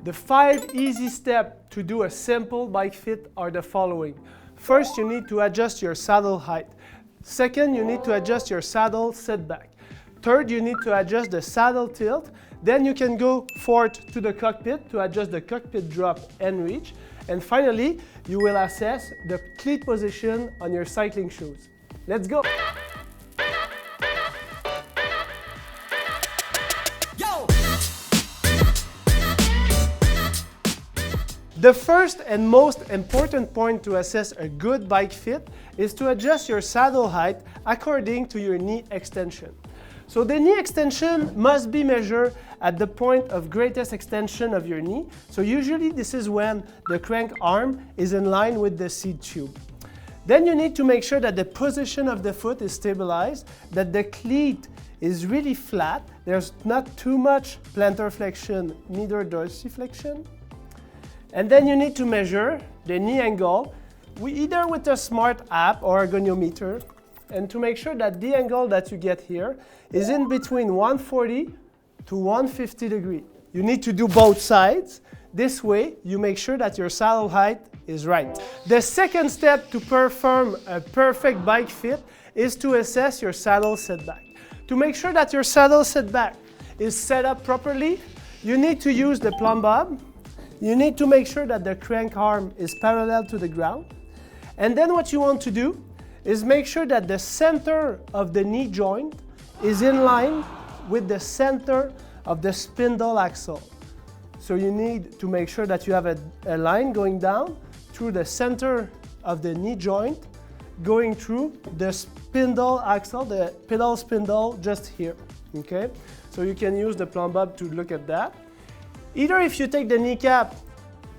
The 5 easy steps to do a simple bike fit are the following. First, you need to adjust your saddle height. Second, you need to adjust your saddle setback. Third, you need to adjust the saddle tilt. Then you can go forth to the cockpit to adjust the cockpit drop and reach. And finally, you will assess the cleat position on your cycling shoes. Let's go! The first and most important point to assess a good bike fit is to adjust your saddle height according to your knee extension. So the knee extension must be measured at the point of greatest extension of your knee. So usually this is when the crank arm is in line with the seat tube. Then you need to make sure that the position of the foot is stabilized, that the cleat is really flat, there's not too much plantar flexion, neither dorsiflexion. And then you need to measure the knee angle, either with a smart app or a goniometer, and to make sure that the angle that you get here is in between 140 to 150 degrees. You need to do both sides. This way, you make sure that your saddle height is right. The second step to perform a perfect bike fit is to assess your saddle setback. To make sure that your saddle setback is set up properly, you need to use the plumb bob. You need to make sure that the crank arm is parallel to the ground. And then what you want to do is make sure that the center of the knee joint is in line with the center of the spindle axle. So you need to make sure that you have a line going down through the center of the knee joint, going through the spindle axle, the pedal spindle just here, okay? So you can use the plumb bob to look at that. Either if you take the kneecap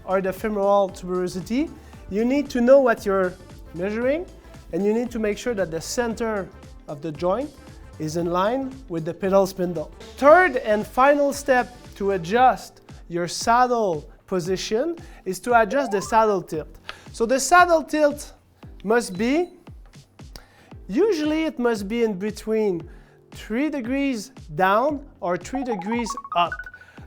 or the femoral tuberosity, you need to know what you're measuring, and you need to make sure that the center of the joint is in line with the pedal spindle. Third and final step to adjust your saddle position is to adjust the saddle tilt. So the saddle tilt must be, usually it must be in between 3 degrees down or 3 degrees up.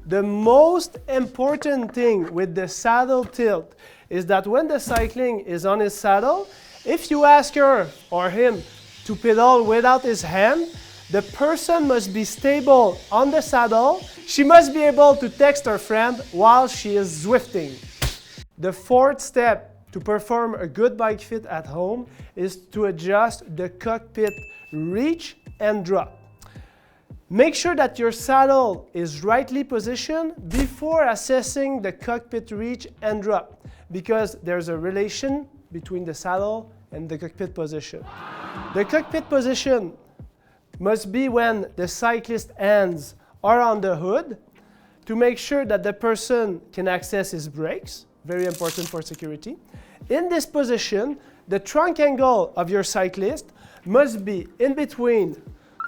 The most important thing with the saddle tilt is that when the cycling is on his saddle, if you ask her or him to pedal without his hand, the person must be stable on the saddle. She must be able to text her friend while she is zwifting. The fourth step to perform a good bike fit at home is to adjust the cockpit reach and drop. Make sure that your saddle is rightly positioned before assessing the cockpit reach and drop, because there's a relation between the saddle and the cockpit position. The cockpit position must be when the cyclist hands are on the hood to make sure that the person can access his brakes, very important for security. In this position, the trunk angle of your cyclist must be in between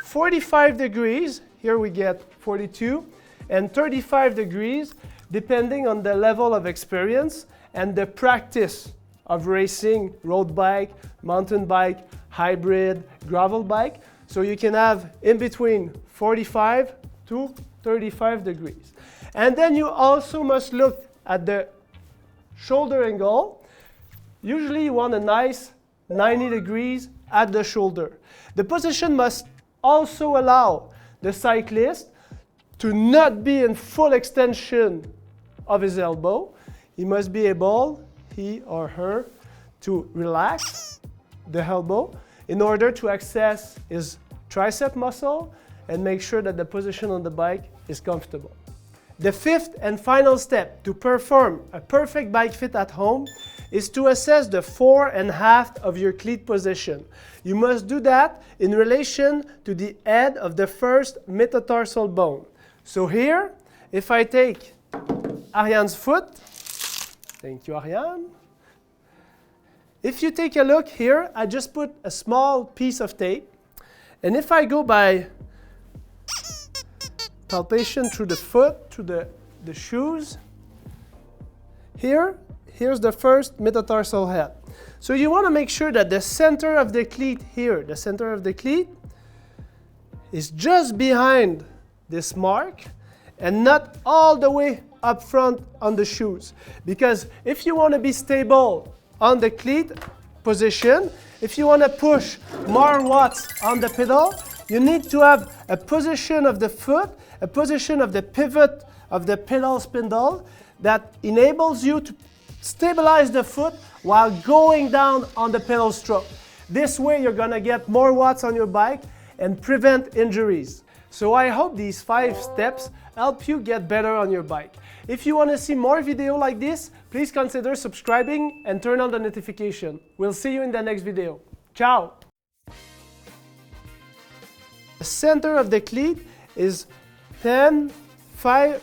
45 degrees, here we get 42, and 35 degrees, depending on the level of experience and the practice of racing, road bike, mountain bike, hybrid, gravel bike. So you can have in between 45 to 35 degrees. And then you also must look at the shoulder angle. Usually you want a nice 90 degrees at the shoulder. The position must also allow the cyclist to not be in full extension of his elbow. He must be able, he or her, to relax the elbow in order to access his tricep muscle and make sure that the position on the bike is comfortable. The fifth and final step to perform a perfect bike fit at home is to assess the fore and aft of your cleat position. You must do that in relation to the head of the first metatarsal bone. So here, if I take Ariane's foot, thank you Ariane. If you take a look here, I just put a small piece of tape, and if I go by palpation through the foot, through the shoes, here's the first metatarsal head. So you want to make sure that the center of the cleat here, the center of the cleat, is just behind this mark and not all the way up front on the shoes. Because if you want to be stable on the cleat position, if you want to push more watts on the pedal, you need to have a position of the foot, a position of the pivot of the pedal spindle that enables you to stabilize the foot while going down on the pedal stroke. This way you're gonna get more watts on your bike and prevent injuries. So I hope these 5 steps help you get better on your bike. If you want to see more videos like this, please consider subscribing and turn on the notification. We'll see you in the next video. Ciao! The center of the cleat is 10, 5,